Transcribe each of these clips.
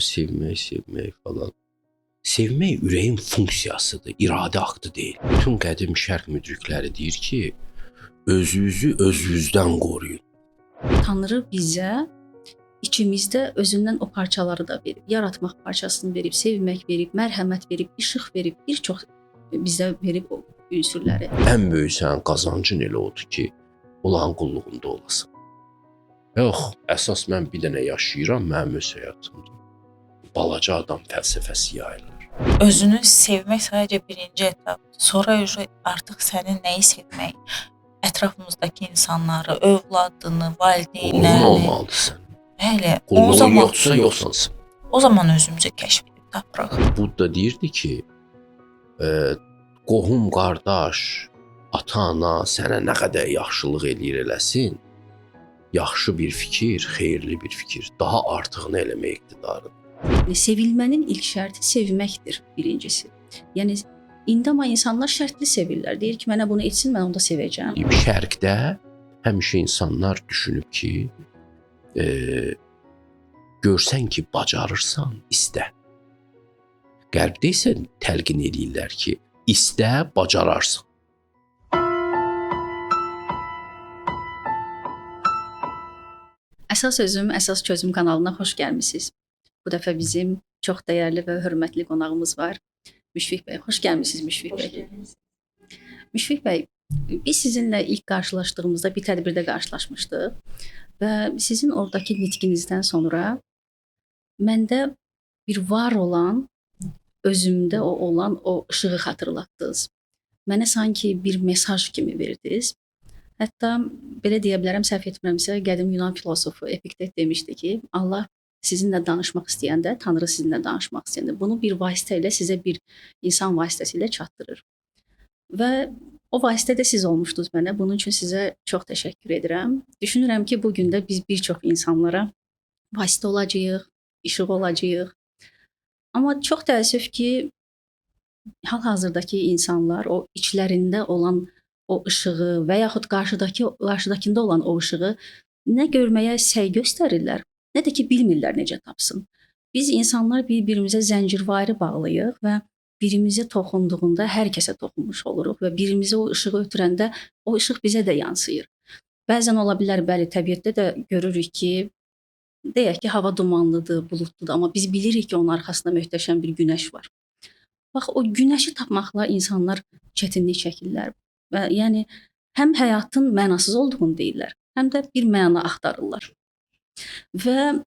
sevmək falan. Sevmək ürəyin funksiyasıdır, iradə aktı deyil. Bütün qədim şərq müdrikləri deyir ki, özünüzü özünüzdən qoruyun. Tanrı bizə içimizdə özündən o parçaları da verib. Yaratmaq parçasını verib, sevmək verib, mərhəmət verib, işıq verib, bir çox bizə verib o ünsürləri. Ən böyük sənin qazancın elə odur ki, Allahın qulluğunda olasan. Yox, əsas mən bir dənə yaşayıram, mənim öz həyatımda. Balaca adam fəlsəfəsi yayılır. Özünü sevmək sadəcə birinci etapdır. Sonra artıq sənin nəyi sevmək, ətrafımızdakı insanları, övladını, Qulluğun valideynlərini. olmalıdır sən. Bəli, o Qulluğun zaman yoxsa yoxsansan. o zaman özümüzü kəşf edib tapırıq. Budda deyirdi ki, qohum, qardaş, ata-ana sənə nə qədər yaxşılıq eləyir eləsin, yaxşı bir fikir, xeyirli bir fikir, daha artığını eləmək iqtidarıdır. Sevilmənin ilk şərti sevməkdir birincisi. Yəni indi amma insanlar şərtli sevirlər. Deyir ki, mənə bunu etsin, mən onu da sevəcəm. Şərqdə həmişə insanlar düşünüb ki, görsən ki, bacarırsan, istə. Qərbdə isə təlqin edirlər ki, istə, bacararsan. Əsas Özüm, Əsas Çözüm kanalına xoş gəlmisiniz. Bu dəfə bizim çox dəyərli və hörmətli qonağımız var. Müşfiq bəy, xoş gəlmisiniz Müşfiq bəy. Müşfiq bəy, biz sizinlə ilk qarşılaşdığımızda bir tədbirdə qarşılaşmışdıq və sizin oradakı nitqinizdən sonra məndə bir var olan, özümdə olan o işığı xatırlatdınız. Mənə sanki bir mesaj kimi verdiniz. Hətta belə deyə bilərəm, səhv etmirəmsə, qədim Yunan filosofu Epiktet demişdi ki, Allah sizinlə danışmaq istəyəndə, Tanrı sizinlə danışmaq istəyəndə bunu bir vasitə ilə sizə bir insan vasitəsilə çatdırır. Və o vasitə də siz olmuşdunuz mənə. Bunun üçün sizə çox təşəkkür edirəm. Düşünürəm ki, bu gün də biz bir çox insanlara vasitə olacağıq, işıq olacağıq. Amma çox təəssüf ki, hal-hazırdakı insanlar o içlərində olan o işığı və yaxud qarşıdakında olan o işığı nə görməyə səy göstərirlər, nə də ki, bilmirlər necə tapsın. Biz insanlar bir-birimizə zəncirvari bağlıyıq və birimizə toxunduğunda hər kəsə toxunmuş oluruq və birimizə o işığı ötürəndə o işıq bizə də yansıyır. Bəzən ola bilər, bəli, təbiətdə də görürük ki, deyək ki, hava dumanlıdır, buludludur, amma biz bilirik ki, onun arxasında möhtəşəm bir günəş var. Bax, o günəşi tapmaqla insanlar çətinlik çəkirlər. Və yəni həm həyatın mənasız olduğunu deyirlər, həm də bir məna axtarırlar. Və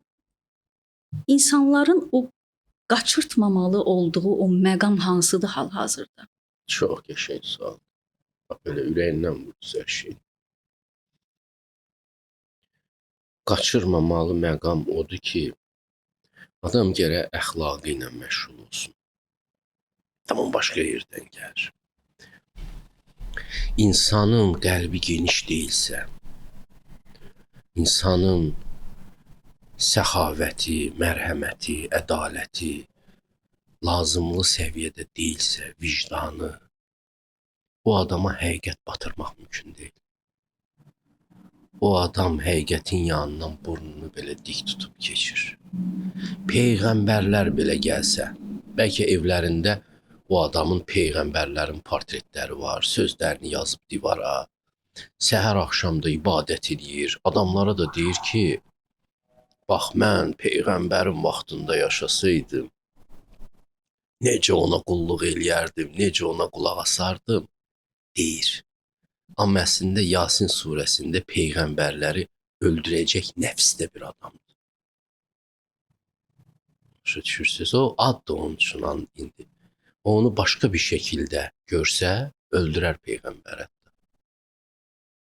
insanların o qaçırtmamalı olduğu o məqam hansıdır hal-hazırda? Çox qəşəng sual. Belə ürəyindən vurdu hər şey. Qaçırmamalı məqam odur ki, adam gərək əxlaqı ilə məşğul olsun. Tamam, başqa yerdən gəlir. İnsanın qəlbi geniş deyilsə, insanın səxavəti, mərhəməti, ədaləti lazımlı səviyyədə deyilsə, vicdanı, o adama həqiqət batırmaq mümkün deyil. O adam həqiqətin yanından burnunu belə dik tutub keçir. Peyğəmbərlər belə gəlsə, bəlkə evlərində o adamın peyğəmbərlərin portretləri var, sözlərini yazıb divara, səhər axşam da ibadət edir. Adamlara da deyir ki, bax, mən peyğəmbərin vaxtında yaşasaydım, necə ona qulluq eləyərdim, necə ona qulaq asardım, deyir. Amma əslində Yasin surəsində peyğəmbərləri öldürəcək nəfsdə bir adamdır. Başa düşürsünüz, o addır onun üçün indi. Onu başqa bir şəkildə görsə, öldürər peyğəmbərə.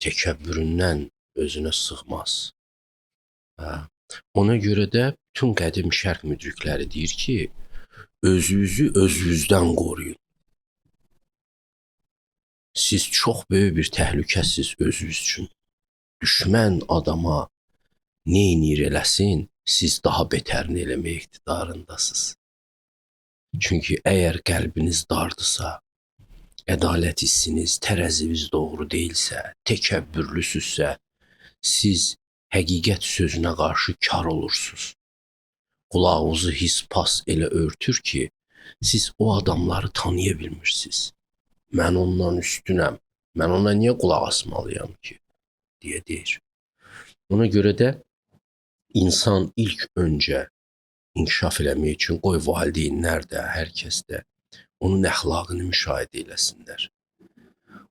Təkəbbüründən özünə sığmaz. Ona görə də bütün qədim şərq müdrikləri deyir ki, özünüzü özünüzdən qoruyun. Siz çox böyük bir təhlükəsiz özünüz üçün. Düşmən adama neynir eləsin, siz daha betərini eləmək iqtidarındasınız. Çünki əgər qəlbiniz dardısa, ədalət hissiniz, tərəziniz doğru deyilsə, təkəbbürlüsünüzsə, siz həqiqət sözünə qarşı kar olursunuz. qulağınızı his pas elə örtür ki, siz o adamları tanıya bilmirsiniz. Mən ondan üstünəm. Mən ona niyə qulaq asmalıyam ki? Deyə deyir. Ona görə də insan ilk öncə inkişaf eləmək üçün qoy valideynlər də, hər kəs də onun əxlaqını müşahidə eləsinlər.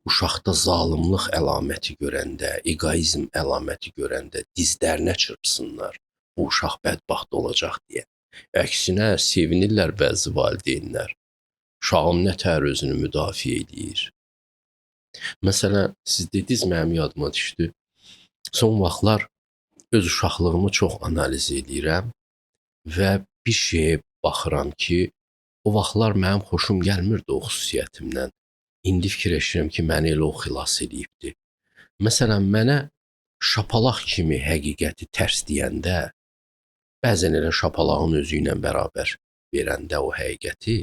Uşaqda zalımlıq əlaməti görəndə, egoizm əlaməti görəndə dizlərinə çırpsınlar. Bu uşaq bədbəxt olacaq deyə. Əksinə sevinirlər bəzi valideynlər. Uşağın nətər özünü müdafiə edir. Məsələn, siz dediniz, mənim yadıma düşdü. Son vaxtlar öz uşaqlığımı çox analiz edirəm və bir şeyə baxıram ki, o vaxtlar mənim xoşum gəlmirdi o xüsusiyyətimdən. İndi fikirləşirəm ki, məni elə o xilas edibdi. Məsələn, mənə şapalaq kimi həqiqəti tərs deyəndə, bəzən elə şapalağın özü ilə bərabər verəndə o həqiqəti,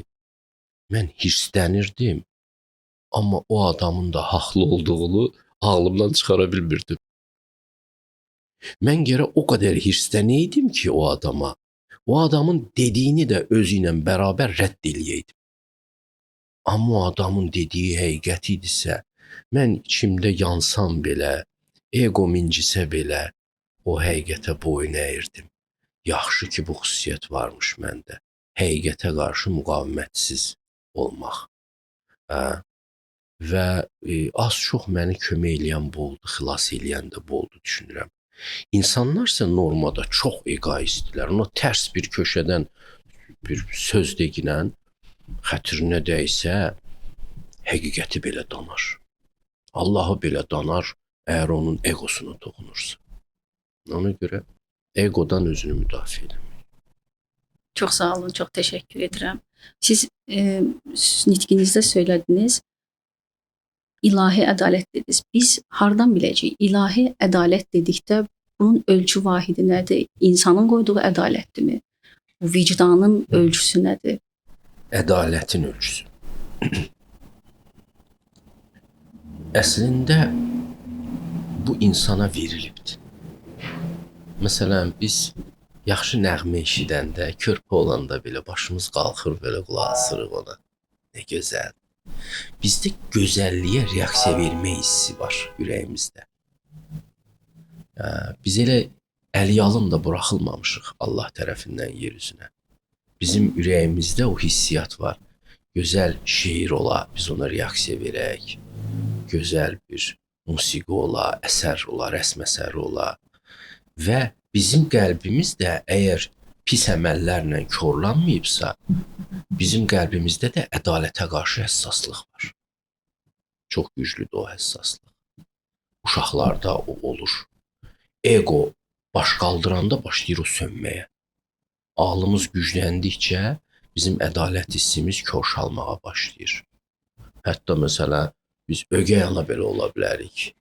mən hirslənirdim, amma o adamın da haqlı olduğunu ağlımdan çıxara bilmirdim. Mən gərə o qədər hirslənəydim ki o adama, o adamın dediyini də özü ilə bərabər rədd eləyəydim. Amma o adamın dediyi həqiqət idisə, mən içimdə yansam belə, egom incisə belə, o həqiqətə boyun əyirdim. Yaxşı ki, bu xüsusiyyət varmış məndə. Həqiqətə qarşı müqavimətsiz olmaq. Və az-çox məni kömək eləyən bu oldu, xilas eləyən də bu oldu düşünürəm. İnsanlar isə normada çox egoistdirlər. Ona tərs bir köşədən bir söz deyilən, xətrinə dəysə, həqiqəti belə danar. Allahı belə danar, əgər onun egosuna toxunursa. Ona görə egodan özünü müdafiə edin. Çox sağ olun, çox təşəkkür edirəm. Siz nitqinizdə söylədiniz, ilahi ədalət dediniz. Biz hardan biləcəyik? İlahi ədalət dedikdə bunun ölçü vahidi nədir? İnsanın qoyduğu ədalətdirmi? Bu vicdanın ölçüsü nədir? Ədalətin ölçüsü. Əslində bu insana verilibdir. Məsələn, biz yaxşı nəğmə eşidəndə, körpə olanda belə başımız qalxır, belə qulaq asırıq ona. Nə gözəl. Bizdə gözəlliyə reaksiya vermək hissi var ürəyimizdə. Biz elə əlyalın da buraxılmamışıq Allah tərəfindən yer üzünə. Bizim ürəyimizdə o hissiyat var. Gözəl şeir ola, biz ona reaksiya verək. Gözəl bir musiqi ola, əsər ola, rəsm əsəri ola. Və bizim qəlbimiz də əgər pis əməllərlə korlanmayıbsa, bizim qəlbimizdə də ədalətə qarşı həssaslıq var. Çox güclüdür o həssaslıq. Uşaqlarda o olur. Ego baş qaldıranda başlayır o sönməyə. Ağlımız gücləndikcə bizim ədalət hissimiz korşalmağa başlayır. Hətta məsələn, biz ögey ana belə ola bilərik,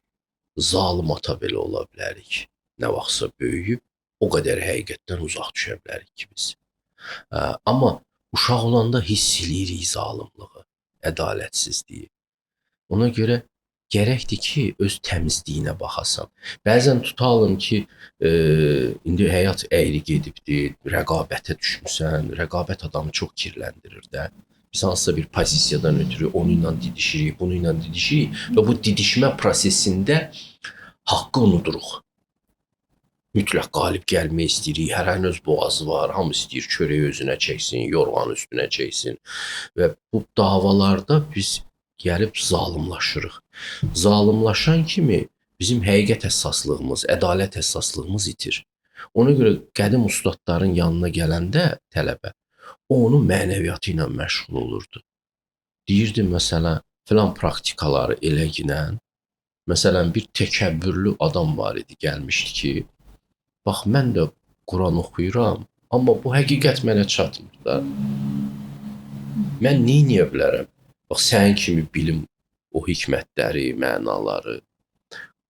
zalim ata belə ola bilərik. Nə vaxtsa böyüyüb, o qədər həqiqətdən uzaq düşə bilərik ki biz. Amma uşaq olanda hiss eləyirik zalımlığı, ədalətsizliyi. Ona görə gərəkdir ki, öz təmizliyinə baxasan. Bəzən tutalım ki, indi həyat əyri gedibdir, rəqabətə düşmüsən, rəqabət adamı çox kirləndirir də. Biz hansısa bir pozisiyadan ötürü onunla didişirik, bununla didişirik və bu didişmə prosesində haqqı unuduruq. Mütləq qalib gəlmək istəyirik, hərənin öz boğazı var, hamı istəyir çörəyi özünə çəksin, yorğanı üstünə çəksin və bu davalarda biz gəlib zalımlaşırıq. Zalımlaşan kimi bizim həqiqət əssaslığımız, ədalət əssaslığımız itir. Ona görə qədim ustadların yanına gələndə tələbə, o onun mənəviyyatı ilə məşğul olurdu. Deyirdi, məsələn, filan praktikaları elə ginən, məsələn, bir təkəbbürlü adam var idi, gəlmişdi ki, bax, mən də Quran oxuyuram, amma bu həqiqət mənə çatmır da. Mən neyniyə bilərəm? Bax, sənin kimi bilim o hikmətləri, mənaları.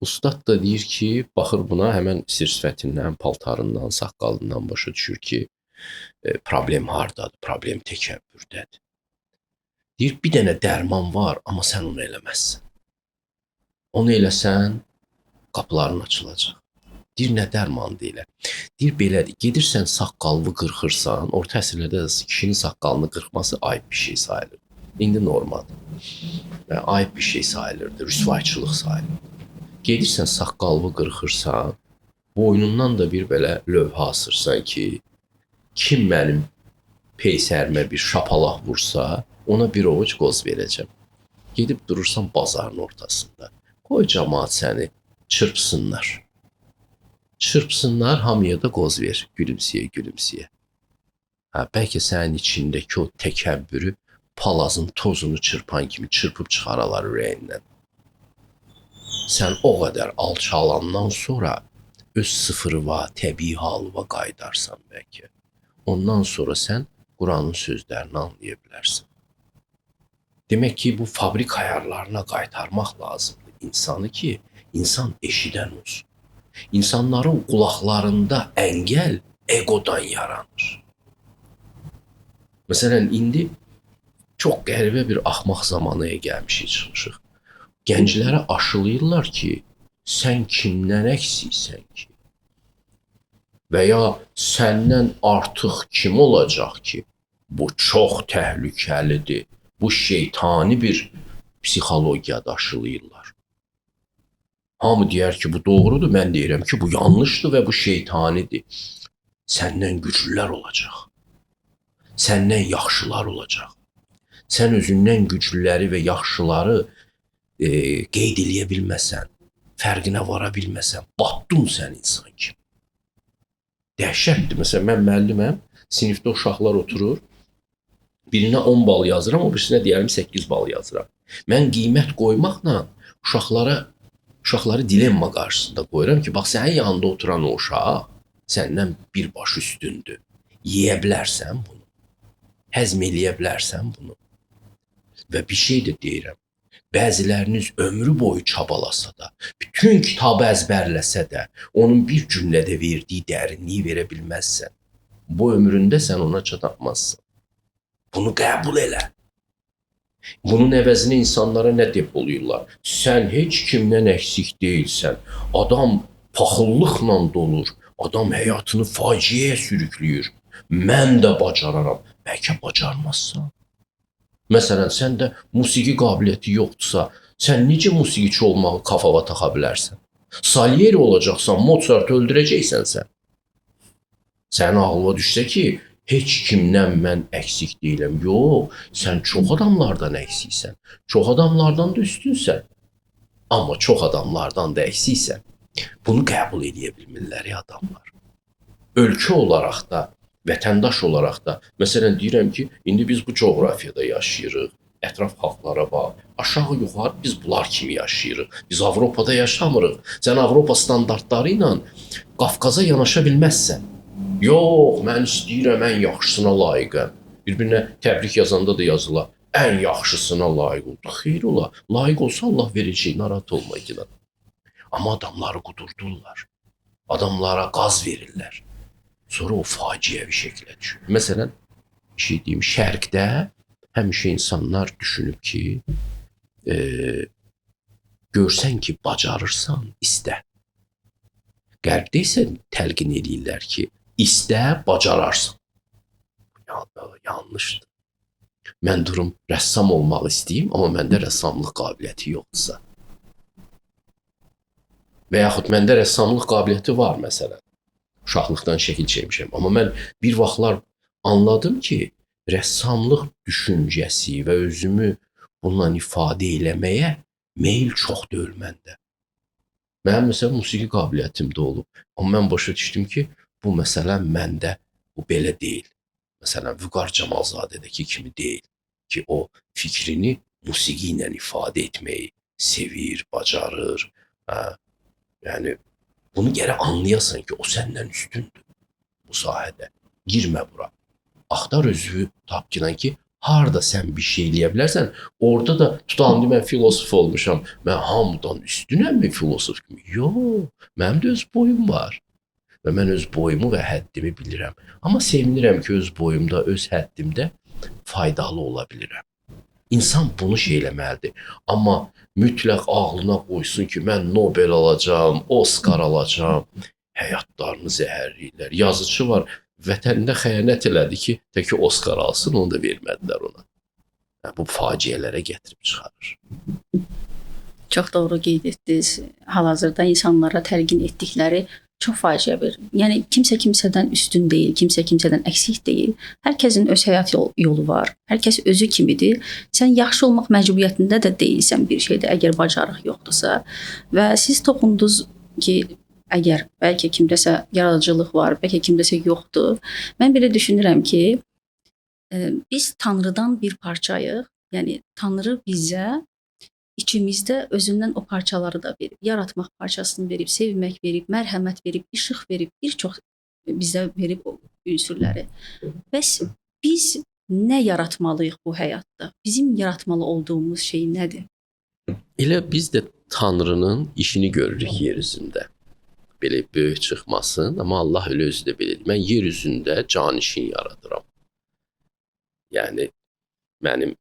Ustad da deyir ki, baxır buna, həmən sir-sifətindən, paltarından, saqqalından başa düşür ki, problem hardadır, problem təkəbbürdədir. Deyir, bir dənə dərman var, amma sən onu eləməzsən. Onu eləsən, qapıların açılacaq. Deyir, nə dərman deyirlər. Deyir, belədir, gedirsən saqqalını qırxırsan, orta əsrlərdə də kişinin saqqalını qırxması ayıb bir şey sayılır. İndi normaldır. Və ayıb bir şey sayılırdı, rüsvayçılıq sayılırdı. Gedirsən saqqalını qırxırsan, boynundan da bir belə lövhə asırsan ki, kim mənim peysərimə bir şapalaq vursa, ona bir ovuc qoz verəcəm. Gedib durursan bazarın ortasında. Qoy cəmaət səni çırpsınlar. Çırpsınlar, hamıya da qoz ver, gülümsəyə, gülümsəyə. Bəlkə sənin içindəki o təkəbbürü palazın tozunu çırpan kimi çırpıb çıxaralar ürəyindən. Sən o qədər alçalandan sonra öz sıfırıva, təbii halıva qaydarsan bəlkə. Ondan sonra sən Quranın sözlərini anlaya bilərsən. Demək ki, bu fabrik ayarlarına qaytarmaq lazımdır insanı ki, insan eşidən olsun. İnsanların qulaqlarında əngəl egodan yaranır. Məsələn, indi çox qəribə bir axmaq zamanaya gəlmişik, çıxmışıq. Gənclərə aşılayırlar ki, sən kimdən əksiksən ki? Və ya səndən artıq kim olacaq ki? Bu çox təhlükəlidir. Bu şeytani bir psixologiyada aşılayırlar. Hamı deyər ki, bu doğrudur, mən deyirəm ki, bu yanlışdır və bu şeytanidir. Səndən güclülər olacaq. Səndən yaxşılar olacaq. Sən özündən güclüləri və yaxşıları qeyd eləyə bilməsən, fərqinə vara bilməsən, batdın sən insan kimi. Dəhşətdir. Məsələn, mən müəlliməm, sinifdə uşaqlar oturur, birinə 10 bal yazıram, o birisinə deyəlim 8 bal yazıram. Mən qiymət qoymaqla uşaqları dilemma qarşısında qoyuram ki, bax, sənin yanında oturan o uşaq səndən bir baş üstündür. Yeyə bilərsən bunu. Həzm eləyə bilərsən bunu. Və bir şey də deyirəm. Bəziləriniz ömrü boyu çabalasa da, bütün kitabı əzbərləsə də, onun bir cümlədə verdiyi dərinliyi verə bilməzsən. Bu ömründə sən ona çatmazsan. Bunu qəbul elə. Bunun əvəzinə insanlara nə depoluyurlar? Sən heç kimdən əksik deyilsən. Adam paxıllıqla dolur. Adam həyatını faciəyə sürükləyir. Mən də bacararam. Bəlkə bacarmazsan. Məsələn, səndə musiqi qabiliyyəti yoxdursa, sən necə musiqiçi olmağı kafava taxa bilərsən? Salieri olacaqsan, Mozart öldürəcəksən sən. Sənin ağlıma düşsə ki, heç kimdən mən əksik deyiləm. Yox, sən çox adamlardan əksiksən. Çox adamlardan da üstünsən. Amma çox adamlardan da əksiksən. Bunu qəbul edə bilmirlər adamlar. Ölkə olaraq da, vətəndaş olaraq da, məsələn, deyirəm ki, indi biz bu coğrafiyada yaşayırıq, ətraf xalqlara bax, aşağı yuxarı biz bunlar kimi yaşayırıq. Biz Avropada yaşamırıq. Sən Avropa standartları ilə Qafqaza yanaşa bilməzsən. Yox, mən istəyirəm, ən yaxşısına layiqəm. Bir-birinə təbrik yazanda da yazılar, ən yaxşısına layiq oldu. Xeyr ola, layiq olsa Allah verəcək, narahat olma ki. Amma adamları qudurdurlar. Adamlara qaz verirlər. Sonra o faciəvi şəklə düşür. Məsələn, bir şey deyim, şərqdə həmişə insanlar düşünüb ki, görsən ki, bacarırsan, istə. Qərbdə isə təlqin edirlər ki, istə, bacararsan. Yanlışdır. Mən durum rəssam olmaq istəyim, amma məndə rəssamlıq qabiliyyəti yoxdursa. Və yaxud məndə rəssamlıq qabiliyyəti var, məsələn. Uşaqlıqdan şəkil çəkmişəm. Amma mən bir vaxtlar anladım ki, rəssamlıq düşüncəsi və özümü bununla ifadə eləməyə meyil çox deyil məndə. Mənim məsələn musiqi qabiliyyətim də olub. Amma mən başa düşdüm ki, bu məsələn məndə bu belə deyil. Məsələn, Vüqar Camalzadədəki kimi deyil ki, o fikrini musiqi ilə ifadə etməyi sevir, bacarır. Yəni, bunu gərək anlayasan ki, o səndən üstündür bu sahədə. Girmə bura. Axtar özünü tapkinan ki, harada sən bir şey eləyə bilərsən, orada da tutan ki, mən filosof olmuşam. Mən hamıdan üstünəm mi filosof kimi? Yox, mənim də öz boyum var. Və mən öz boyumu və həddimi bilirəm. Amma sevinirəm ki, öz boyumda, öz həddimdə faydalı ola bilirəm. İnsan bunu şey eləməlidir. Amma mütləq ağlına qoysun ki, mən Nobel alacağım, Oscar alacağım. həyatlarını zəhərləyirlər. Yazıçı var, vətəninə xəyanət elədi ki, təki Oskar alsın, onu da vermədilər ona. Bu faciələrə gətirib çıxarır. Çox doğru qeyd etdiniz. Hal-hazırda insanlara təlqin etdikləri çox faciəvi. Yəni kimsə kimsədən üstün deyil, kimsə kimsədən əksik deyil. Hər kəsin öz həyat yolu var. Hər kəs özü kimidir. Sən yaxşı olmaq məcburiyyətində də deyilsən bir şeydə, əgər bacarıq yoxdursa. Və siz toxundunuz ki, əgər bəlkə kimdəsə yaradıcılıq var, bəlkə kimdəsə yoxdur. Mən belə düşünürəm ki, biz Tanrıdan bir parçayıq. Yəni Tanrı bizə İçimizdə özündən o parçaları da verib, yaratmaq parçasını verib, sevmək verib, mərhəmət verib, işıq verib, bir çox bizə verib o ünsürləri. Bəs biz nə yaratmalıyıq bu həyatda? Bizim yaratmalı olduğumuz şey nədir? Elə biz də Tanrının işini görürük yer üzündə. Belə böyük çıxmasın, amma Allah elə özü də belədir. Mən yer üzündə canişin yaradıram. Yəni mənim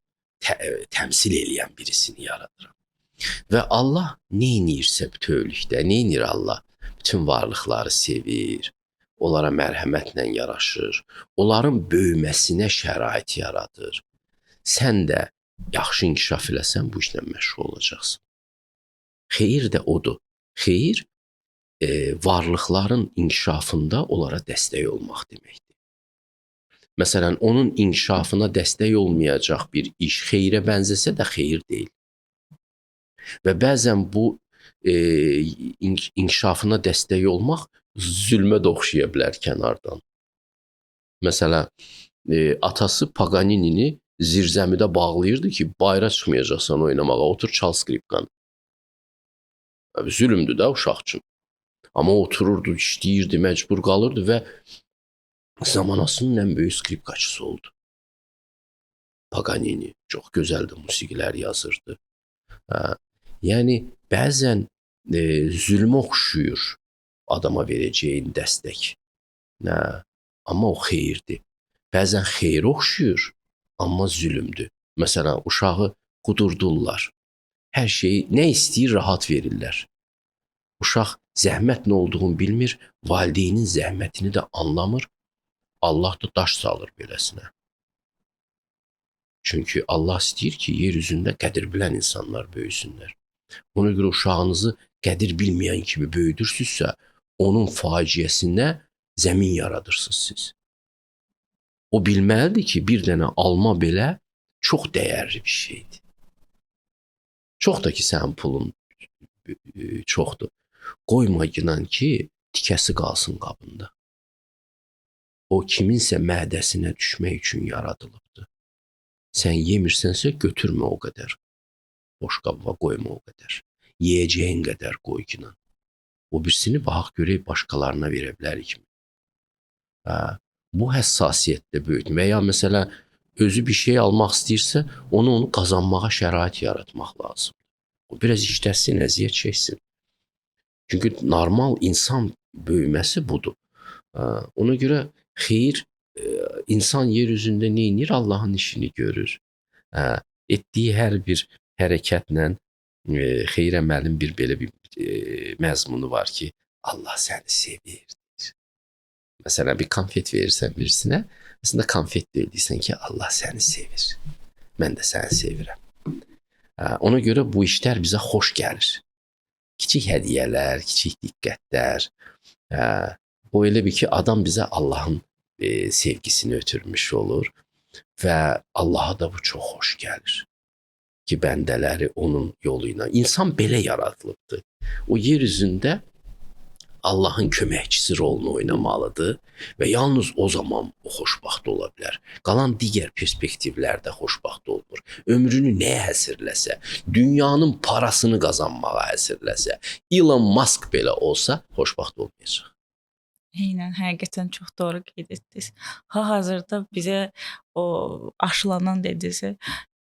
təmsil eləyən birisini yaradıram. Və Allah nə edirsə bütövlükdə, nə edir Allah? Bütün varlıqları sevir, onlara mərhəmətlə yaraşır, onların böyüməsinə şərait yaradır. Sən də yaxşı inkişaf eləsən bu işlə məşğul olacaqsan. Xeyir də odur. Xeyir varlıqların inkişafında onlara dəstək olmaq deməkdir. Məsələn, onun inkişafına dəstək olmayacaq bir iş xeyrə bənzəsə də xeyir deyil. Və bəzən bu inkişafına dəstək olmaq zülmə də oxşaya bilər kənardan. Məsələn, atası Paganini zirzəmidə bağlayırdı ki, bayra çıxmayacaqsan oynamağa, otur çal skripkanı. Zülmdür də uşaq üçün. Amma otururdu, işləyirdi, məcbur qalırdı və zamanasının ən böyük skripkaçısı oldu. Paganini çox gözəl də musiqilər yazırdı. Yəni bəzən zülmə oxşuyur adama verəcəyin dəstək. Amma o xeyirdir. Bəzən xeyir oxşuyur, amma zülmdür. Məsələn, uşağı qudurdurlar. Hər şeyi nə istəyir rahat verirlər. Uşaq zəhmət nə olduğunu bilmir, valideynin zəhmətini də anlamır. Allah da daş salır beləsinə. Çünki Allah istəyir ki, yer üzündə qədir bilən insanlar böyüsünlər. Ona görə uşağınızı qədir bilməyən kimi böyüdürsünüzsə, onun faciəsinə zəmin yaradırsınız siz. O bilməlidir ki, bir dənə alma belə çox dəyərli bir şeydir. Çox da ki, sənin pulun çoxdur. Qoyma inan ki, tikəsi qalsın qabında. O kiminsə mədəsinə düşmək üçün yaradılıbdır. Sən yemirsənsə götürmə o qədər. Boş qabığa qoyma o qədər. Yeyəcəyin qədər qoy inan. O birisini baxaq görək başqalarına verə bilərik mi? Bu həssasiyyətdə böyütün. Və ya məsələn, özü bir şey almaq istəyirsə, onu qazanmağa şərait yaratmaq lazım. O biraz işləsin, əziyyət çəksin. Çünki normal insan böyüməsi budur. Ona görə xeyir, insan yer üzündə nə edir? Allahın işini görür. Etdiyi hər bir hərəkətlə xeyir əməlin bir belə bir məzmunu var ki, Allah səni sevir. Məsələn, bir konfet verirsən birisinə, əslində konfet deyirsən ki, Allah səni sevir. Mən də səni sevirəm. Ona görə bu işlər bizə xoş gəlir. Kiçik hədiyyələr, kiçik diqqətlər. O elə bir ki, adam bizə Allahın sevgisini ötürmüş olur və Allaha da bu çox xoş gəlir. Ki, bəndələri onun yolu ilə. İnsan belə yaradılıbdır. O yer üzündə Allahın köməkçisi rolunu oynamalıdır və yalnız o zaman o xoşbaxt ola bilər. Qalan digər perspektivlərdə xoşbaxt olmur. Ömrünü nəyə həsrləsə, dünyanın parasını qazanmağa həsrləsə, Elon Musk belə olsa xoşbaxt olmayacaq. Eynən, həqiqətən çox doğru qeyd etdiniz. Hal-hazırda bizə o aşılanan dediniz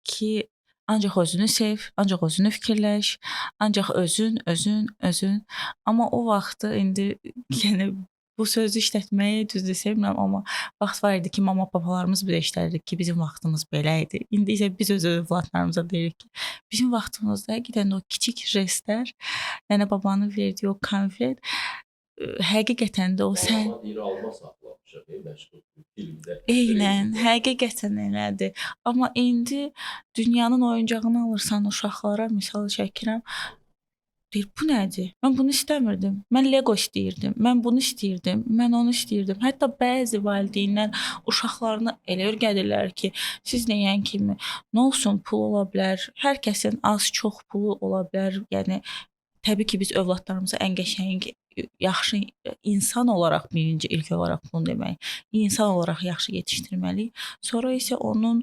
ki, ancaq özünü sev, ancaq özünü fikirləş, ancaq özün. Amma o vaxtı indi yəni bu sözü işlətməyi düzdür sevmirəm, amma vaxt var idi ki, mama papalarımız bizə işlədirdi ki, bizim vaxtımız belə idi. İndi isə biz öz övladlarımıza deyirik ki, bizim vaxtımızda həqiqətən o kiçik jestlər, nənə babanın verdiyi o konfet həqiqətən də o sən deyir alma saxlamışıq məşğul filmdə. eynən, həqiqətən elədir. Amma indi dünyanın oyuncağını alırsan uşaqlara, misal çəkirəm, deyir, bu nədir? Mən bunu istəmirdim. Mən Lego istəyirdim. Mən bunu istəyirdim. Mən onu istəyirdim. Hətta bəzi valideynlər uşaqlarına elə öyrədirlər ki, siz deyən kimi nə olsun, pul ola bilər. Hər kəsin az-çox pulu ola bilər. Yəni təbii ki, biz övladlarımıza ən qəşəng, yaxşı insan olaraq birinci ilk olaraq bunu demək, insan olaraq yaxşı yetişdirməliyik. Sonra isə onun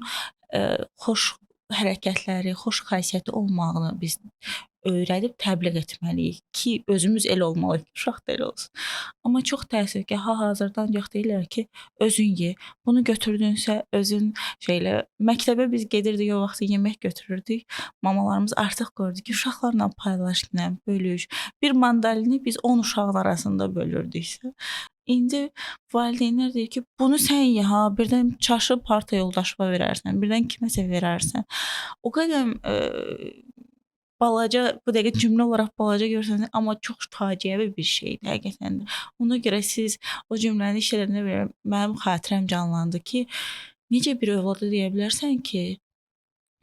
xoş hərəkətləri, xoş xasiyyəti olmağını biz öyrədib təbliğ etməliyik ki, özümüz elə olmalıyıq, uşaq da elə olsun. Amma çox təəssüf ki, hazırda ancaq deyirlər ki, özün ye. Bunu götürdünsə, özün şeylə məktəbə biz gedirdik, o vaxt yemək götürürdük. Mamalarımız artıq gördü ki, uşaqlarla paylaş, bölüş. Bir mandalini biz 10 uşağın arasında bölürdüksə, indi valideynlər deyir ki, bunu sən ye ha, birdən çaşıb parta yoldaşına verərsən, birdən kiməsə verərsən. O qədər balaca, bu dəqiqə cümlə olaraq balaca görsəniz, amma çox faciəvi bir şeydir həqiqətən də. Ona görə siz o cümləni iş edəndə belə mənim xatirəm canlandı ki, necə bir övlada deyə bilərsən ki,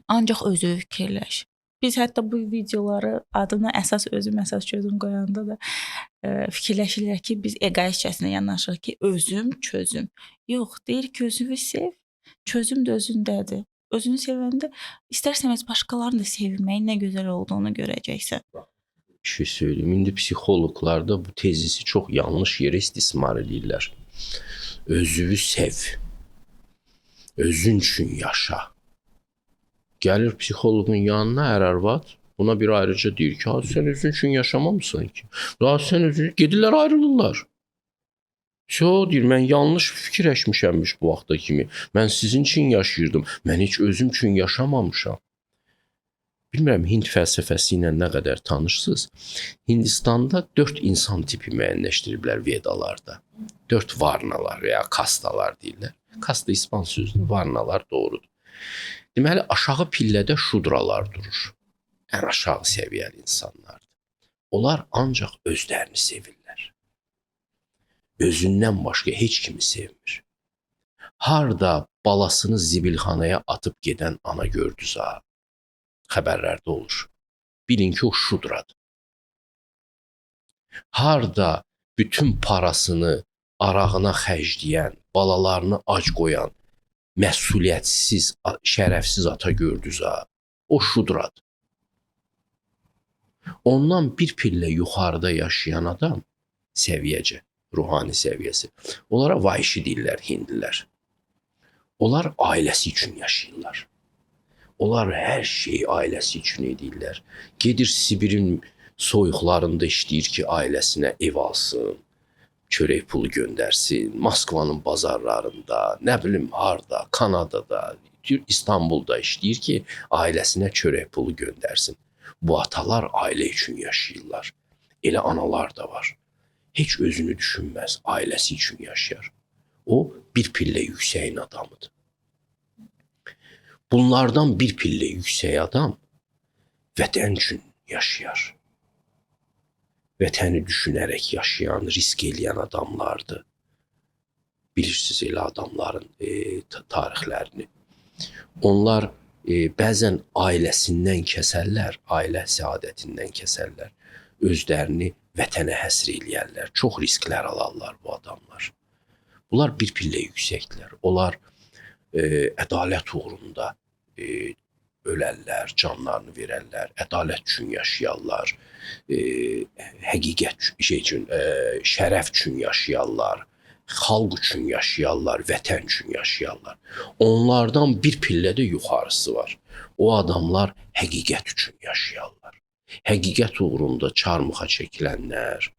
ancaq özü fikirləş. Biz hətta bu videoları adına əsas çözüm qoyanda da fikirləşirlər ki, biz egoistcəsinə yanaşırıq ki, özüm, çözüm. Yox, deyir ki, özünü sev, çözüm də özündədir. Özünü sevəndə istərsəniz başqalarını da sevməyin nə gözəl olduğunu görəcəksən. Bir şey söyleyeyim. İndi psixoloqlar da bu tezisi çox yanlış yerə istismar edirlər. Özünü sev. Özün üçün yaşa. Gəlir psixoloqun yanına hər arvad, buna bir ayrıca deyir ki, sən özün üçün yaşamamısan ki. Sən özün gedirlər ayrılırlar. Deyir, mən yanlış fikirləşmişəmmiş bu vaxta kimi. Mən sizin üçün yaşayırdım. Mən heç özüm üçün yaşamamışam. Bilmirəm, Hind fəlsəfəsi ilə nə qədər tanışsınız. Hindistanda 4 insan tipi müəyyənləşdiriblər Vedalarda. 4 varnalar veya kastalar deyirlər. Kasta İspan sözüdür, varnalar doğrudur. Deməli, aşağı pillədə şudralar durur. Ən aşağı səviyyəli insanlardır. Onlar ancaq özlərini sevirlər. Özündən başqa heç kimi sevmir. Harda balasını zibilxanaya atıb gedən ana gördünüzə, xəbərlərdə olur. Bilin ki, o şudradır. Harda bütün parasını arağına xərcləyən, balalarını ac qoyan, məsuliyyətsiz, şərəfsiz ata gördünüzə, o şudradır. Ondan bir pillə yuxarıda yaşayan adam səviyyəcə, ruhani səviyyəsi. Onlara vahişi deyirlər hindlilər. Onlar ailəsi üçün yaşayırlar. Onlar hər şeyi ailəsi üçün edirlər. Gedir Sibirin soyuqlarında işləyir ki, ailəsinə ev alsın, çörək pulu göndərsin, Moskvanın bazarlarında, nə bilim harda, Kanadada, İstanbulda işləyir ki, ailəsinə çörək pulu göndərsin. Bu atalar ailə üçün yaşayırlar. Elə analar da var. Heç özünü düşünməz, ailəsi üçün yaşayar. O, bir pillə yüksəyin adamıdır. Bunlardan bir pillə yüksək adam vətən üçün yaşayar. Vətəni düşünərək yaşayan, risk eləyən adamlardır. Bilirsiniz elə adamların tarixlərini. Onlar bəzən ailəsindən kəsərlər, ailə səadətindən kəsərlər. Özlərini vətənə həsr eləyərlər. Çox risklər alarlar bu adamlar. Bunlar bir pillə yüksəkdirlər. Onlar ədalət uğrunda ölərlər, canlarını verərlər, ədalət üçün yaşayarlar, həqiqət üçün, şərəf üçün yaşayarlar, xalq üçün yaşayarlar, vətən üçün yaşayarlar. Onlardan bir pillə də yuxarısı var. O adamlar həqiqət üçün yaşayarlar. Həqiqət uğrunda çarmıxa çəkilənlər,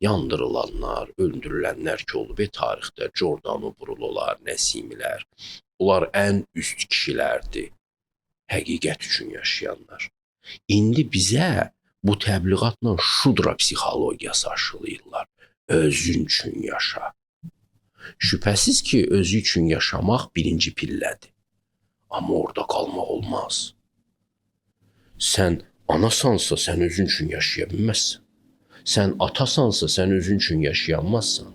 yandırılanlar, öldürülənlər ki olub tarixdə, Jordano Brulolar, Nəsimilər. Bunlar ən üst kişilərdir. Həqiqət üçün yaşayanlar. İndi bizə bu təbliğatla şudra psixologiyası aşılayırlar. Özün üçün yaşa. Şübhəsiz ki, özü üçün yaşamaq birinci pillədir. Amma orada qalmaq olmaz. Sən anasansa, sən özün üçün yaşaya bilməzsən. Sən atasansa, sən özün üçün yaşayanmazsan.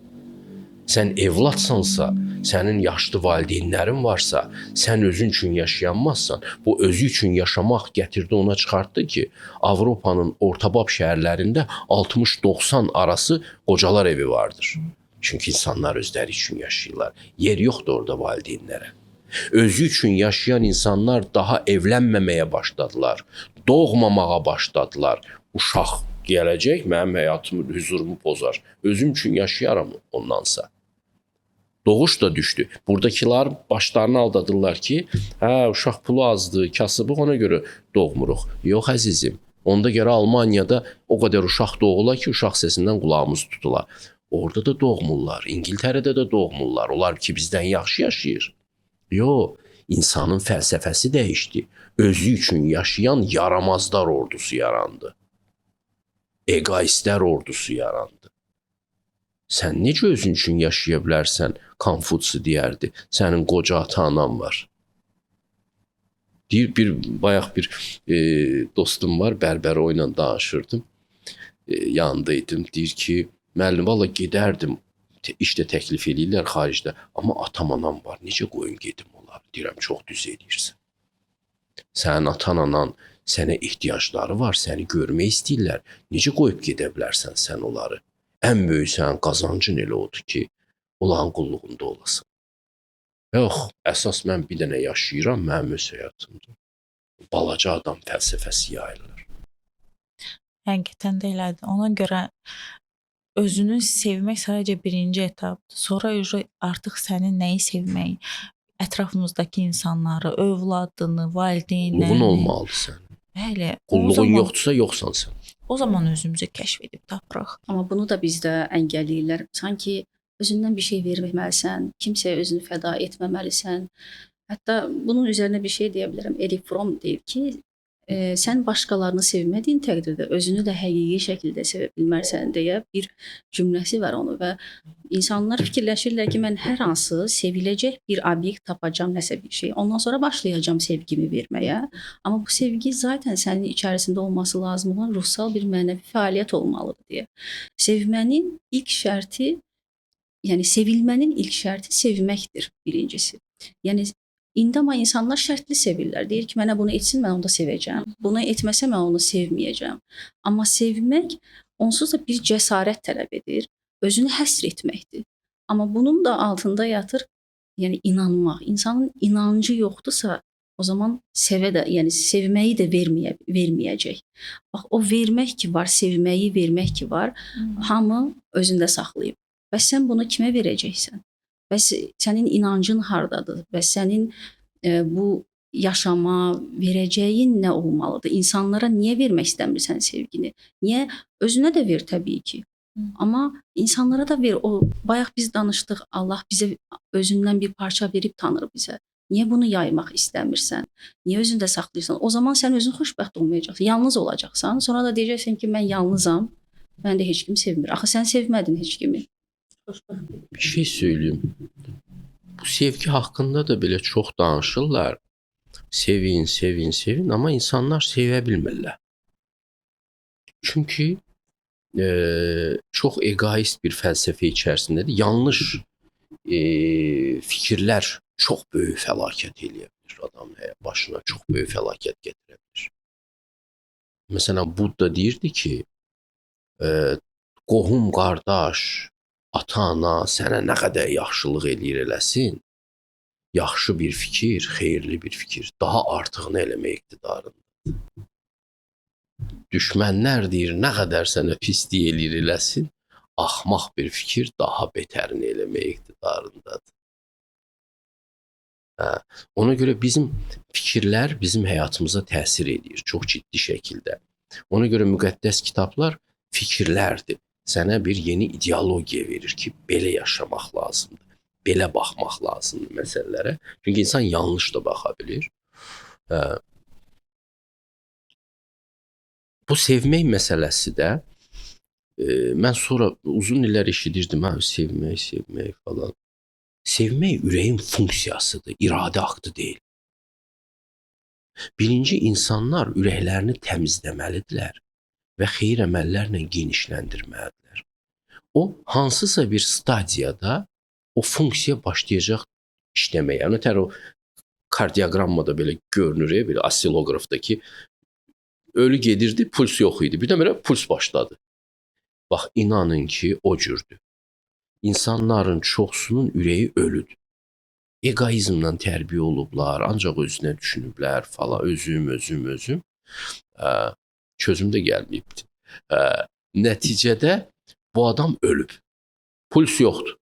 Sən evladsansa, sənin yaşlı valideynlərin varsa, sən özün üçün yaşayanmazsan. Bu özü üçün yaşamaq gətirdi ona çıxartdı ki, Avropanın ortabab şəhərlərində 60-90 arası qocalar evi vardır. Çünki insanlar özləri üçün yaşayırlar. Yer yoxdur orada valideynlərə. Özü üçün yaşayan insanlar daha evlənməməyə başladılar. Doğmamağa başladılar. Uşaq gələcək, mənim həyatımı, hüzurumu pozar. Özüm üçün yaşayaram ondansa. Doğuş da düşdü. Buradakılar başlarını aldadırlar ki, hə, uşaq pulu azdır, kasıbıq, ona görə doğmuruq. Yox əzizim, onda görə Almaniyada o qədər uşaq doğular ki, uşaq səsindən qulağımız tutular. Orada da doğmurlar, İngiltərədə də doğmurlar. Onlar ki, bizdən yaxşı yaşayır. Yox, insanın fəlsəfəsi dəyişdi. Özü üçün yaşayan yaramazlar ordusu yarandı. Egoistlər ordusu yarandı. Sən necə özün üçün yaşaya bilərsən? Konfutsi deyərdi. Sənin qoca ata-anan var. Deyir, bayaq bir dostum var, bərbər o ilə danışırdım. Yanındaydım. Deyir ki, müəllim, valla gedərdim. İşdə təklif eləyirlər xaricdə. Amma atam-anam var. Necə qoyum gedim onlar? Deyirəm, çox düz eləyirsən. Sənin atan-anan, sənə ehtiyacları var, səni görmək istəyirlər. Necə qoyub gedə bilərsən sən onları? Ən böyük sənin qazancın elə odur ki, Allahın qulluğunda olasın. Yox, əsas mən bir dənə yaşayıram, mənim öz həyatımda. Balaca adam fəlsəfəsi yayılır. Həqiqətən də elədir. Ona görə özünü sevmək sadəcə birinci etapdır. Sonra artıq sənin nəyi sevmək, ətrafımızdakı insanları, övladını, valideynlərini. Qulluğun olmalıdır sənin. Bəli. Qulluğun yoxdursa, yoxsan sən. O zaman özümüzü kəşf edib tapırıq. Amma bunu da bizdə əngəlləyirlər. Sanki özündən bir şey verməməlisən, kimsəyə özünü fəda etməməlisən. Hətta bunun üzərinə bir şey deyə bilərəm. Erik Fromm deyir ki, sən başqalarını sevmədiyin təqdirdə özünü də həqiqi şəkildə sevə bilmərsən deyə bir cümləsi var onu və insanlar fikirləşirlər ki, mən hər hansı seviləcək bir obyekt tapacağam, nəsə bir şey. Ondan sonra başlayacağam sevgimi verməyə. Amma bu sevgi zaten sənin içərisində olması lazım olan ruhsal bir mənəvi fəaliyyət olmalıdır deyə. Sevmənin ilk şərti, yəni sevilmənin ilk şərti sevməkdir birincisi. Yəni İndi amma insanlar şərtli sevirlər. Deyir ki, mənə bunu etsin, mən onu da sevəcəm. Bunu etməsə, mən onu sevməyəcəm. Amma sevmək onsuz da bir cəsarət tələb edir. Özünü həsr etməkdir. Amma bunun da altında yatır, yəni inanmaq. İnsanın inancı yoxdursa, o zaman yəni sevməyi də verməyəcək. Bax, o vermək ki var, sevməyi vermək ki var, hamı özündə saxlayıb. Bəs sən bunu kimə verəcəksən? Bəs sənin inancın hardadır? Bəs sənin bu yaşama verəcəyin nə olmalıdır? İnsanlara niyə vermək istəmirsən sevgini? Niyə? Özünə də ver təbii ki. Amma insanlara da ver. O bayaq biz danışdıq. Allah bizə özündən bir parça verib tanır bizə. Niyə bunu yaymaq istəmirsən? Niyə özündə saxlayırsan? O zaman sən özün xoşbəxt olmayacaqsan. Yalnız olacaqsan. Sonra da deyəcəksən ki, mən yalnızam. Mən də heç kim sevmir. Axı sən sevmədin heç kimi. Bir şey söyleyeyim. Bu sevgi haqqında da belə çox danışırlar. Sevin, sevin, sevin, amma insanlar sevə bilmirlər. Çünki çox egoist bir fəlsəfə içərisindədir. Yanlış fikirlər çox böyük fəlakət eləyə bilir adam başına, çox böyük fəlakət gətirə bilir. Məsələn, Budda deyirdi ki, qohum, qardaş, ata-ana sənə nə qədər yaxşılıq eləyir eləsin, yaxşı bir fikir, xeyirli bir fikir, daha artığını eləmək iqtidarındadır. Düşmənlər deyir, nə qədər sənə pislik eləyir eləsin, axmaq bir fikir daha betərini eləmək iqtidarındadır. Ona görə bizim fikirlər bizim həyatımıza təsir edir, çox ciddi şəkildə. Ona görə müqəddəs kitablar fikirlərdir. Sənə bir yeni ideologiya verir ki, belə yaşamaq lazımdır, belə baxmaq lazımdır məsələlərə. Çünki insan yanlış da baxa bilir. Bu sevmək məsələsi də, mən sonra uzun illər eşidirdim, sevmək falan. Sevmək ürəyin funksiyasıdır, iradə aktı deyil. Birinci, insanlar ürəklərini təmizləməlidirlər. və xeyir əməllərlə genişləndirməlidirlər. O hansısa bir stadiyada o funksiya başlayacaq işləməyə. Yəni tər o kardioqrammada belə görünür, belə ossilloqrafdakı ölü gedirdi, puls yox idi. Birdən-birə puls başladı. Bax, inanın ki, o cürdür. İnsanların çoxsunun ürəyi ölüdür. Egoizmlə tərbiyə olublar, ancaq özünə düşünüblər falan, özüm. Çözüm də gəlməyibdi. Nəticədə bu adam ölüb. Puls yoxdur.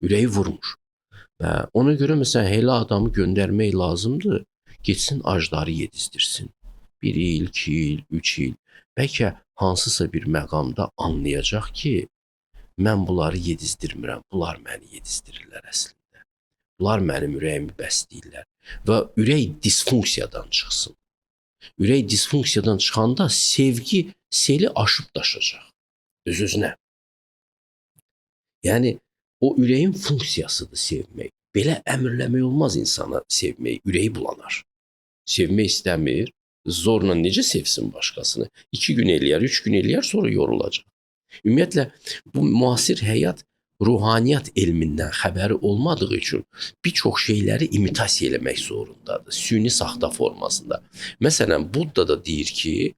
Ürəyi vurmuş. Ona görə məsələn elə adamı göndərmək lazımdır, getsin acdarı yedizdirsin. 1 il, 2 il, 3 il. Bəlkə hansısa bir məqamda anlayacaq ki, mən bunları yedizdirmirəm, bunlar məni yedizdirirlər əslində. Bunlar mənim ürəyimi bəsləyirlər və ürək disfunksiyadan çıxsın. Ürək disfunksiyadan çıxanda sevgi seli aşıb daşacaq öz-özünə. Yəni o ürəyin funksiyasıdır sevmək. Belə əmrləmək olmaz insana sevmək, ürəyi bulanar. Sevmək istəmir, zorla necə sevsin başqasını? 2 gün eləyər, 3 gün eləyər, sonra yorulacaq. Ümumiyyətlə bu müasir həyat ruhaniyyat elmindən xəbəri olmadığı üçün bir çox şeyləri imitasiya eləmək zorundadır. Süni saxta formasında. Məsələn, Budda da deyir ki,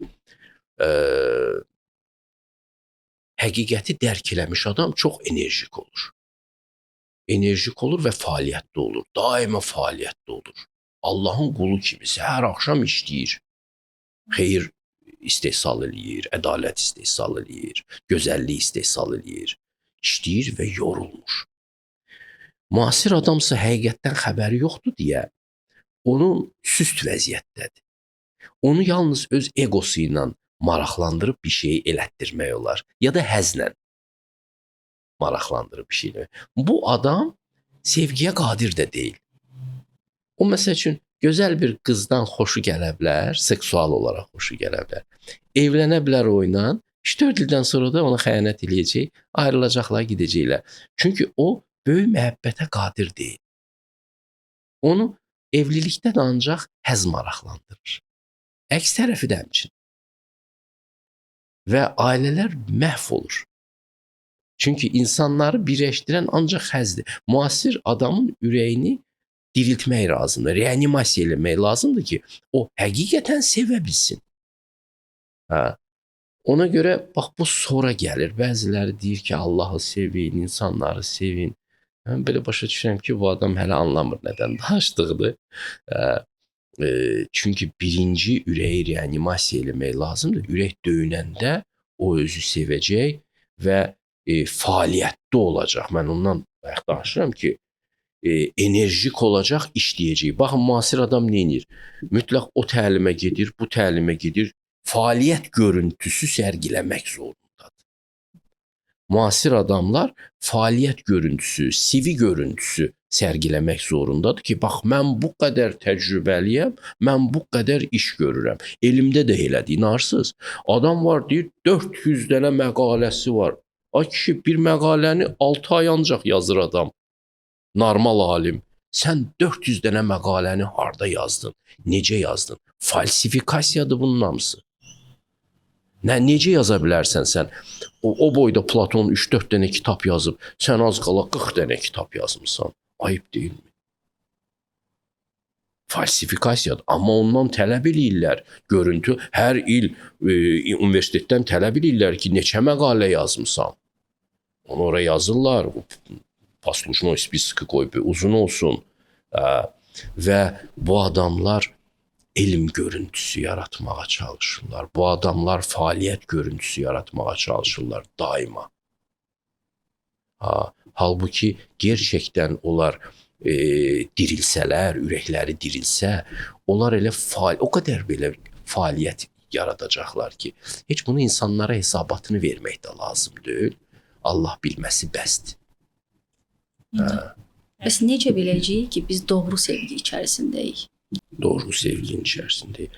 həqiqəti dərk eləmiş adam çox enerjik olur. Enerjik olur və fəaliyyətdə olur. Daima fəaliyyətdə olur. Allahın qulu kimi hər axşam işləyir. Xeyir istehsal eləyir, ədalət istehsal eləyir, gözəllik istehsal eləyir. İşləyir və yorulmuş. Müasir adamsa həqiqətdən xəbəri yoxdur deyə onun süst vəziyyətdədir. Onu yalnız öz egosu ilə maraqlandırıb bir şeyi elətdirmək olar. Ya da həzlə maraqlandırıb bir şeyi. Bu adam sevgiyə qadir də deyil. O məsəl üçün gözəl bir qızdan xoşu gələ bilər, seksual olaraq xoşu gələ bilər. Evlənə bilər onunla, 3-4 ildən sonra da ona xəyanət eləyəcək, ayrılacaqlar, gedəcəklər. Çünki o böyük məhəbbətə qadir deyil. Onu evlilikdə də ancaq həz maraqlandırır. Əks tərəfi də həmçinin. Və ailələr məhv olur. Çünki insanları birləşdirən ancaq həzdir. Müasir adamın ürəyini diriltmək lazımdır, reanimasiya eləmək lazımdır ki, o həqiqətən sevə bilsin. Ona görə bax bu sonra gəlir. Bəziləri deyir ki, Allahı sevin, insanları sevin. Mən belə başa düşürəm ki, bu adam hələ anlamır nədən danışdığını. Çünki birinci ürəyi reanimasiya eləmək lazımdır. Ürək döyünəndə o özü sevəcək və fəaliyyətdə olacaq. Mən ondan danışıram ki, enerjik olacaq, işləyəcək. Baxın, müasir adam nə edir? Mütləq o təlimə gedir, bu təlimə gedir. Fəaliyyət görüntüsü sərgiləmək zorundadır. Müasir adamlar fəaliyyət görüntüsü, CV görüntüsü sərgiləmək zorundadır ki, bax, mən bu qədər təcrübəliyəm, mən bu qədər iş görürəm. Elmdə də elədir, inarsınız. Adam var, deyir, 400 dənə məqaləsi var. Ay kişi, bir məqaləni 6 ay ancaq yazır adam. Normal alim. Sən 400 dənə məqaləni harda yazdın? Necə yazdın? Falsifikasiyadır bunun hamısı. Necə yaza bilərsən sən? O boyda Platon 3-4 dənə kitab yazıb, sən az qala 40 dənə kitab yazmısan. Ayıb deyilmi? Falsifikasiyadır. Amma ondan tələb eləyirlər. Görüntü, hər il universitetdən tələb eləyirlər ki, neçə məqalə yazmısan? Onu oraya yazırlar. Послушной списки qoyub, uzun olsun. Və bu adamlar elm görüntüsü yaratmağa çalışırlar. Bu adamlar fəaliyyət görüntüsü yaratmağa çalışırlar daima. Halbuki gerçəkdən onlar dirilsələr, ürəkləri dirilsə, onlar elə o qədər belə fəaliyyət yaradacaqlar ki, heç bunu insanlara hesabatını vermək də lazım deyil. Allah bilməsi bəsdir. Bəs necə biləcəyik ki, biz doğru sevgi içərisindəyik? Doğru sevginin içərisindəyik.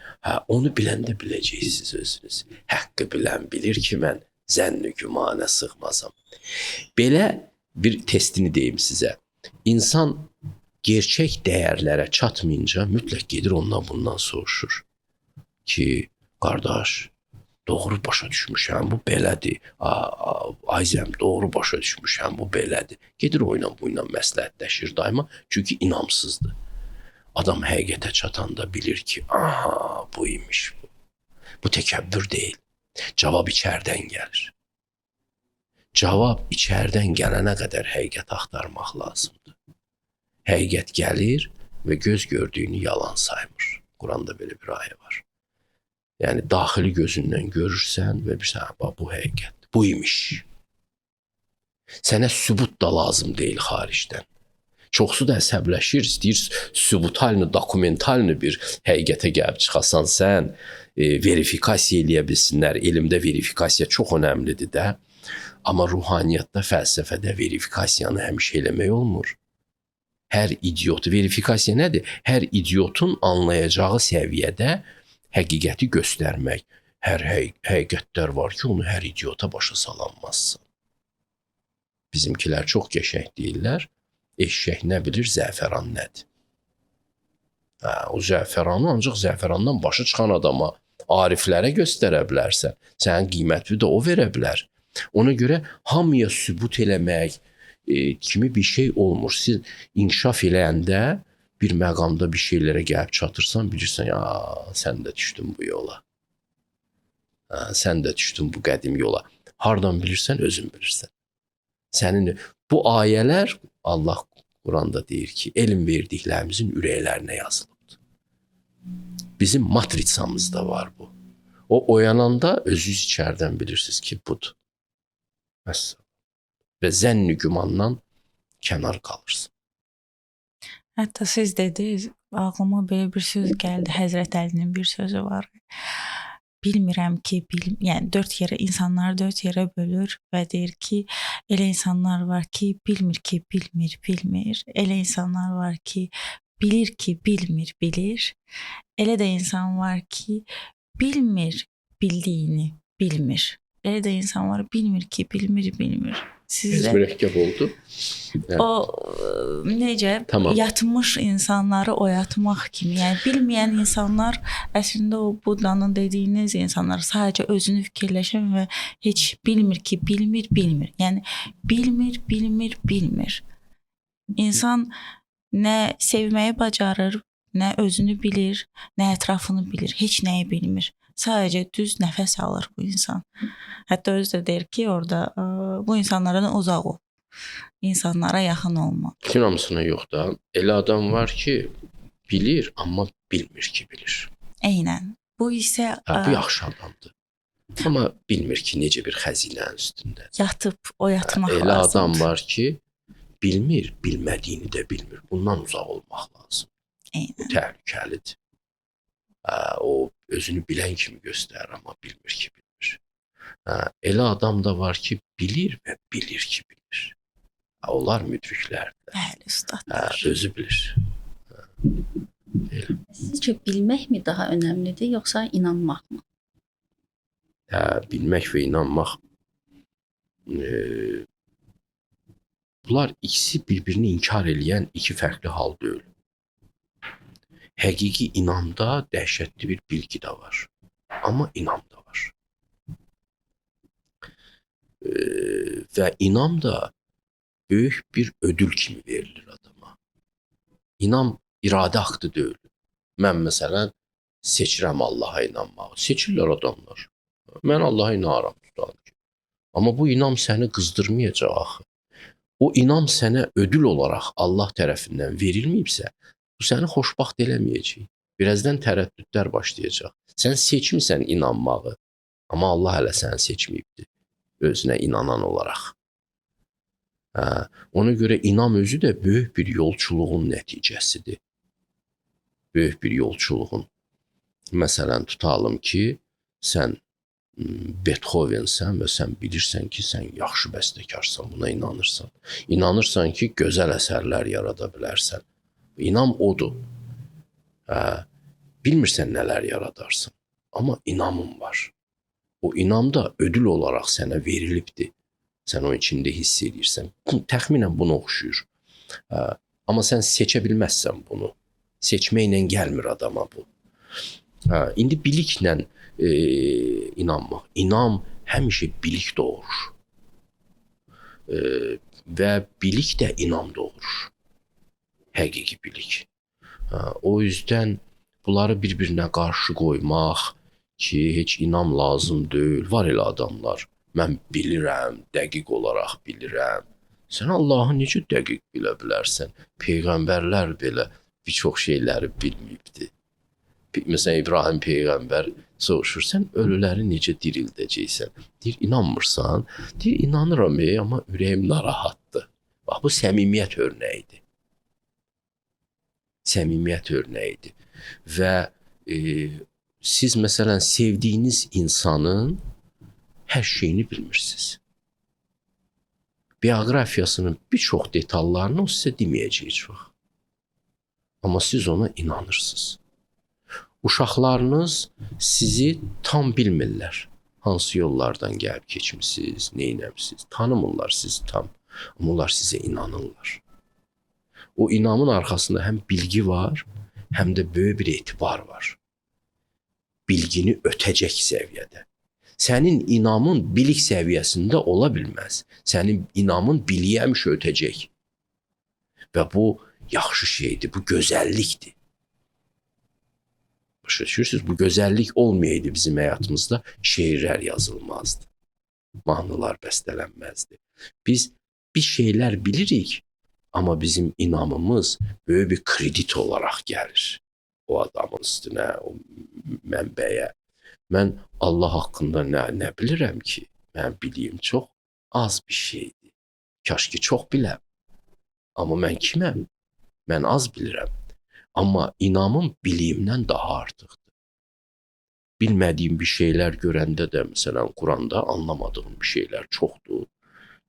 Onu biləndə biləcəksiniz özünüz. Haqqı bilən bilir ki, mən zənn-i gümana sığmazam. Belə bir testini deyim sizə. İnsan gerçək dəyərlərə çatmayınca mütləq gedir ondan bundan soruşur. Ki, qardaş, Doğru başa düşmüşəm, bu belədir. Ayzəm, doğru başa düşmüşəm, bu belədir. Gedir oyla buyla məsləhətləşir daima, çünki inamsızdır. Adam həqiqətə çatanda bilir ki, aha, bu imiş bu. Bu təkəbbür deyil. Cavab içərdən gəlir. Cavab içərdən gələnə qədər həqiqət axtarmaq lazımdır. Həqiqət gəlir və göz gördüyünü yalan saymır. Quranda belə bir ayə var. Yəni daxili gözündən görürsən və bilirsən, bu həqiqət, bu imiş. Sənə sübut da lazım deyil xaricdən. Çoxsu da əsəbləşir, istəyir sübutalni, dokumentalni bir həqiqətə gəlib çıxasan sən, verifikasiya eləyə bilsinlər. Elmdə verifikasiya çox önəmlidir də. Amma ruhaniyyatda, fəlsəfədə verifikasiyanı həmişə eləmək olmur. Hər idiot, verifikasiya nədir? Hər idiotun anlayacağı səviyyədə həqiqəti göstərmək. Hər həqiqətlər var ki, onu hər idiota başa salanmazsın. Bizimkilər çox qəşəng deyirlər. Eşşək nə bilir, zəfəran nədir? O zəfəranı ancaq zəfərandan başı çıxan adama, ariflərə göstərə bilərsə, sənin qiymətini də o verə bilər. Ona görə hamıya sübut eləmək kimi bir şey olmur. Siz inkişaf eləyəndə bir məqamda bir şeylərə gəlib çatırsan, bilirsən, ya sən də düşdün bu yola. Sən də düşdün bu qədim yola. Hardan bilirsən, özün bilirsən. Sənin bu ayələr Allah Quranda deyir ki, elm verdiklərimizin ürəklərinə yazılıbdır. Bizim matrisamızda var bu. O oyananda özünüz içərdən bilirsiniz ki, budur. Və zənn-i gümandan kənar qalırsın. Hətta siz dediniz, ağlıma belə bir söz gəldi. Həzrət Əlinin bir sözü var. Bilmirəm ki, yəni insanlar dörd yerə bölür və deyir ki, elə insanlar var ki, bilmir ki, bilmir. Elə insanlar var ki, bilir ki, bilmir, bilir. Elə də insan var ki, bilmir bildiyini, bilmir. Elə də insan var, bilmir ki, bilmir. Sizdə mürəkkəb oldu. o necə Tamam. yatmış insanları oyatmaq kimi. Yəni bilməyən insanlar əslində o Buddanın dediyiniz insanlar sadəcə özünü fikirləşən və heç bilmir ki, bilmir. Yəni bilmir. İnsan nə sevməyi bacarır, nə özünü bilir, nə ətrafını bilir, heç nəyi bilmir. Sadəcə düz nəfəs alır bu insan. Hətta özü də deyir ki, orada bu insanlardan uzaq ol. İnsanlara yaxın olma. Bütün hamısına yox da. Elə adam var ki, bilir, amma bilmir ki, bilir. Eynən. Bu isə Bu yaxşı adamdır. Amma bilmir ki, necə bir xəzinənin üstündədir. yatıb oyatmaq Elə lazımdır. adam var ki, bilmir, bilmədiyini də bilmir. Bundan uzaq olmaq lazım. Eynən. Bu təhlükəlidir. O özünü bilən kimi göstərir, amma bilmir ki, bilmir. Elə adam da var ki, bilir və bilir ki, bilir. Onlar müdriklərdir. Bəli, ustadlar. Özü bilir. Sizcə bilmək mi daha önəmlidir, yoxsa inanmaq mı? Bilmək və inanmaq. Bunlar ikisi bir-birini inkar eləyən iki fərqli hal deyil. Həqiqi inamda dəhşətli bir bilgi də var. Amma inam da var. Və inam da böyük bir ödül kimi verilir adama. İnam iradə aktı deyil. Mən məsələn seçirəm Allaha inanmağı. Seçirlər adamlar. Mən Allaha inanıram tutalım ki. Amma bu inam səni qızdırmayacaq axı. O inam sənə ödül olaraq Allah tərəfindən verilməyibsə, bu səni xoşbaxt eləməyəcək. Birazdan tərəddüdlər başlayacaq. Sən seçmisən inanmağı, amma Allah hələ səni seçməyibdir özünə inanan olaraq. Ona görə inam özü də böyük bir yolçuluğun nəticəsidir. Böyük bir yolçuluğun. Məsələn, tutalım ki, sən Beethovensən və sən bilirsən ki, sən yaxşı bəstəkarsan, buna inanırsan. İnanırsan ki, gözəl əsərlər yarada bilərsən. İnam odur. Bilmirsən nələr yaradarsan, amma inamın var. O inam da ödül olaraq sənə verilibdir. Sən o içində hiss edirsən. Təxminən buna oxşuyur. Amma sən seçə bilməzsən bunu. Seçməklə gəlmir adama bu. Hə, indi biliklə inanmaq. İnam həmişə bilik doğurur. Və bilik də inam doğurur. Həqiqi bilik. O yüzden bunları bir-birinə qarşı qoymaq ki, heç inam lazım deyil. Var elə adamlar. Mən bilirəm, dəqiq olaraq bilirəm. Sən Allahı necə dəqiq bilə bilərsən? Peyğəmbərlər belə bir çox şeyləri bilməyibdi. Məsələn, İbrahim Peyğəmbər soruşur, sən ölüləri necə dirildəcəksən? Deyir, inanmırsan? Deyir, inanıram, amma ürəyim narahatdır. Bax, bu səmimiyyət örnəyidir. Səmimiyyət örnəyidir. Və siz məsələn sevdiyiniz insanın hər şeyini bilmirsiniz. Bioqrafiyasının bir çox detallarını o sizə deməyəcək heç vaxt. Amma siz ona inanırsınız. Uşaqlarınız sizi tam bilmirlər. Hansı yollardan gəlib keçmisiniz, nə etmisiniz? Tanımırlar sizi tam. Amma onlar sizə inanırlar. O inamın arxasında həm bilgi var, həm də böyük bir etibar var. Bilgini ötəcək səviyyədə. Sənin inamın bilik səviyyəsində ola bilməz. Sənin inamın biliyi həmişə ötəcək. Və bu yaxşı şeydir, bu gözəllikdir. Başa düşürsünüz, bu gözəllik olmayaydı bizim həyatımızda şeirlər yazılmazdı. Mahnılar bəstələnməzdi. Biz bir şeylər bilirik, amma bizim inamımız böyük bir kredit olaraq gəlir. O adamın üstünə, o mənbəyə. Mən Allah haqqında nə bilirəm ki? Mən biliyim çox az bir şeydir. Kaş ki çox biləm. Amma mən kiməm? Mən az bilirəm. Amma inamım biliyimdən daha artıqdır. Bilmədiyim bir şeylər görəndə də, məsələn, Quranda anlamadığım bir şeylər çoxdur.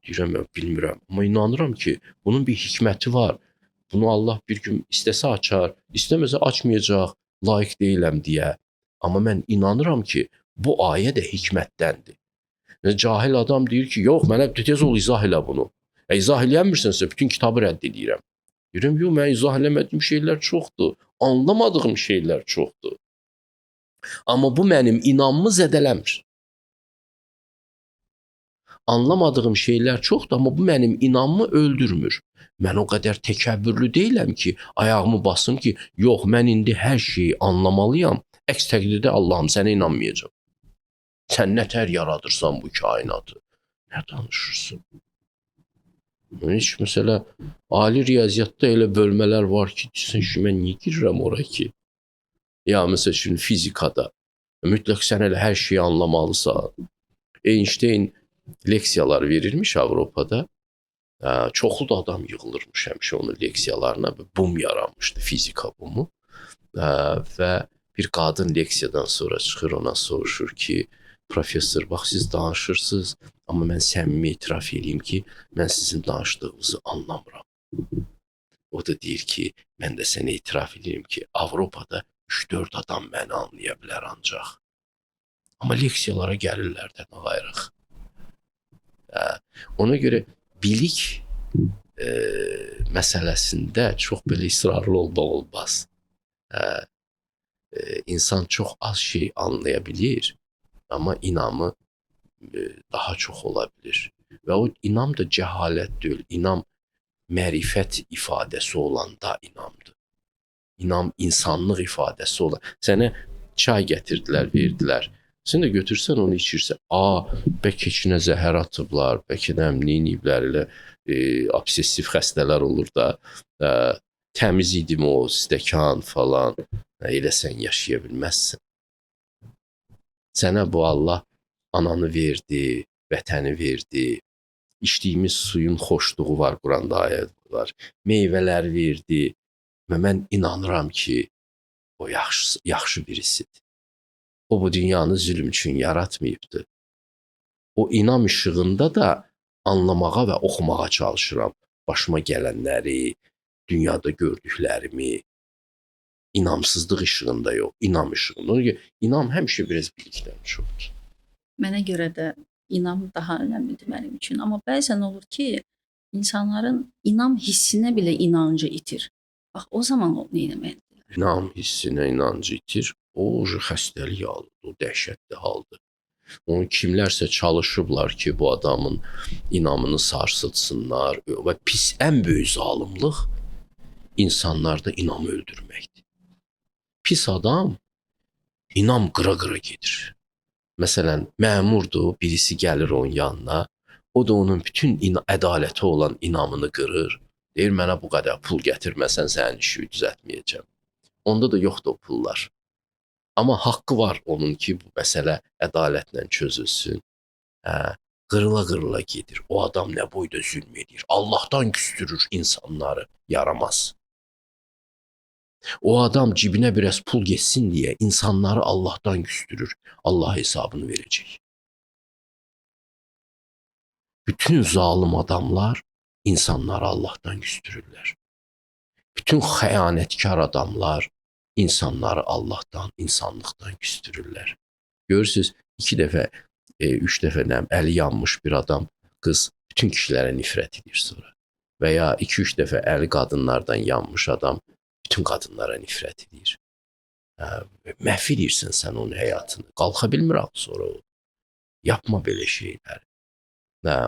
Deyirəm, mən bilmirəm. Amma inanıram ki, bunun bir hikməti var. Bunu Allah bir gün istəsə açar, istəməsə açmayacaq, layiq deyiləm deyə. Amma mən inanıram ki, bu ayə də hikmətdəndir. Cahil adam deyir ki, yox, mənə tez ol izah elə bunu. İzah eləyəmirsənsə, bütün kitabı rədd edirəm. Deyirəm, yox, mən izah eləmədiyim şeylər çoxdur. Anlamadığım şeylər çoxdur. Amma bu mənim inamımı zədələmir. Anlamadığım şeylər çoxdur, amma bu mənim inamımı öldürmür. Mən o qədər təkəbbürlü deyiləm ki, ayağımı basım ki, yox, mən indi hər şeyi anlamalıyam. Əks təqdirdə Allahım sənə inanmayacağam. Sən nətər yaradırsan bu kainatı? Nə danışırsın? Heç məsələ, ali riyaziyyatda elə bölmələr var ki, mən niyə girirəm ora ki? Ya məsəl üçün fizikada mütləq sən elə hər şeyi anlamalısan. Einstein leksiyalar verirmiş Avropada. Çoxlu da adam yığılırmış həmişə onun leksiyalarına. Bum yaranmışdı, fizika bumu. Və bir qadın leksiyadan sonra çıxır, ona soruşur ki, professor, bax siz danışırsınız, amma mən səmimi etiraf edeyim ki, mən sizin danışdığınızı anlamıram. O da deyir ki, mən də sənə etiraf edeyim ki, Avropada 3-4 adam məni anlaya bilər ancaq. Amma leksiyalara gəlirlər də nə qayrıq. Ona görə bilik məsələsində çox belə israrlı olmaq olmaz. İnsan çox az şey anlaya bilir, amma inamı daha çox ola bilir. Və o inam da cəhalət deyil, inam mərifət ifadəsi olanda inamdır. İnam insanlıq ifadəsi olan. Sənə çay gətirdilər, verdilər. Sən də götürsən onu içirsən. Bəlkə içinə zəhər atıblar, bəlkə nə eləyiblər, elə obsessiv xəstələr olur da, təmiz idim o stəkan falan, elə sən yaşaya bilməzsən. Sənə bu Allah ananı verdi, vətəni verdi, içdiyimiz suyun xoşluğu var, Quranda ayət var, meyvələr verdi və mən inanıram ki, o yaxşı birisidir. O bu dünyanı zülm üçün yaratmayıbdır. O inam işığında da anlamağa və oxumağa çalışıram. Başıma gələnləri, dünyada gördüklərimi, inamsızlıq işığında yox, inam işığında. Ona görə inam həmişə biraz bilikdən çoxdur. Mənə görə də inam daha önəmlidir mənim üçün. Amma bəzən olur ki, insanların inam hissinə belə inancı itir. Bax, o zaman o nə etməlidir? İnam hissinə inancı itir. O xəstəlik haldır, o dəhşətli haldır. Onu kimlərsə çalışıblar ki, bu adamın inamını sarsıtsınlar və pis ən böyük zalımlıq insanlarda inamı öldürməkdir. Pis adam inam qıra-qıra gedir. Məsələn, məmurdur, birisi gəlir onun yanına, o da onun bütün ədaləti olan inamını qırır. Deyir, mənə bu qədər pul gətirməsən sənin işini düzəltməyəcəm. Onda da yoxdur o pullar. Amma haqqı var onun ki, bu məsələ ədalətlə çözülsün. Qırıla-qırıla gedir. O adam nə boyda zülm edir. Allahdan küstürür insanları, yaramaz. O adam cibinə biraz pul geçsin deyə insanları Allahdan küstürür. Allah hesabını verəcək. Bütün zalim adamlar insanları Allahdan küstürürlər. Bütün xəyanətkar adamlar insanları Allahdan, insanlıqdan küstürürlər. Görürsüz, 2 dəfə, 3 dəfə əli yanmış bir adam, qız bütün kişilərə nifrət edir sonra. Və ya 2-3 dəfə əli qadınlardan yanmış adam bütün qadınlara nifrət edir. Məhv edirsən sən onun həyatını. Qalxa bilmir axı sonra o. Yapma belə şeyləri.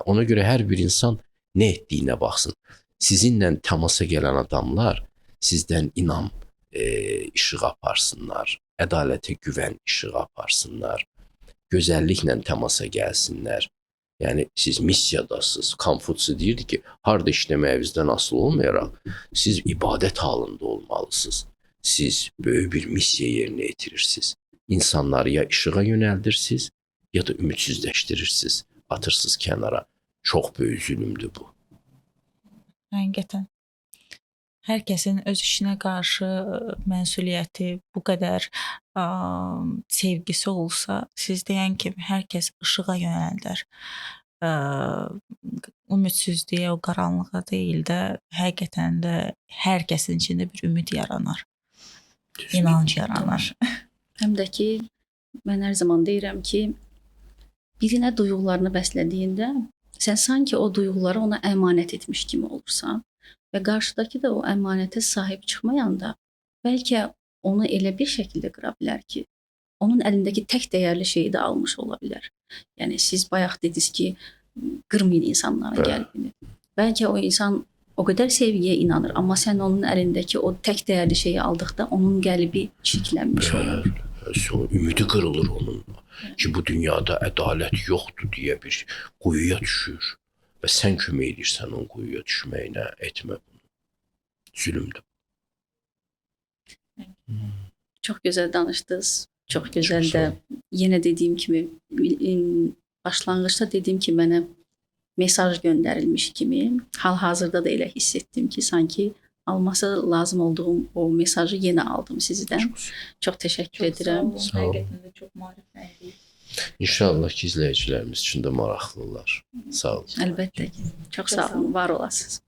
Ona görə hər bir insan nə etdiyinə baxsın. Sizinlə təmasa gələn adamlar sizdən inam işığı aparsınlar, ədalətə güvən işığı aparsınlar, gözəlliklə təmasa gəlsinlər. Yəni siz missiyadasınız. Konfutsi deyirdi ki, harda işləməyinizdən asılı olmayaraq siz ibadət halında olmalısınız. Siz böyük bir missiya yerinə yetirirsiniz. İnsanları ya işığa yönəldirsiniz, ya da ümidsizləşdirirsiniz, atırsınız kənara. Çox böyük zülümdür bu. Həqiqətən. Hər kəsin öz işinə qarşı məsuliyyəti bu qədər sevgisi olsa, siz deyən kimi hər kəs işığa yönəldər. Ümidsizliyə, o qaranlığa deyil də, həqiqətən də hər kəsin içində bir ümid yaranar. İnanc yaranar. Həm də ki, mən hər zaman deyirəm ki, birinə duyğularını bəslədiyində, sən sanki o duyğuları ona əmanət etmiş kimi olursan və qarşıdakı da o əmanətə sahib çıxmayanda bəlkə onu elə bir şəkildə qıra bilər ki, onun əlindəki tək dəyərli şeyi də almış ola bilər. Yəni siz bayaq dediniz ki, qırmayın insanların qəlbini. Bəlkə o insan o qədər sevgiyə inanır, amma sən onun əlindəki o tək dəyərli şeyi aldıqda onun qəlbi çirklənmiş olur. Ümidi qırılır onun ki, bu dünyada ədalət yoxdur deyə bir quyuya düşür və sən kömək edirsən onun quyuya düşməyinə, etmə bunu. Zülümdür. Çox gözəl danışdınız. Çox gözəl də yenə dediyim kimi başlanğıcda dedim ki, mənə mesaj göndərilmiş kimi hal-hazırda da elə hiss etdim ki, sanki alması lazım olduğum o mesajı yenə aldım sizdən. Çox təşəkkür edirəm. Sağ olun. Həqiqətən də çox maarifləndik. İnşallah ki, izləyicilərimiz üçün də maraqlılar. Sağ olun. Əlbəttə ki. Çox sağ olun, var olasınız.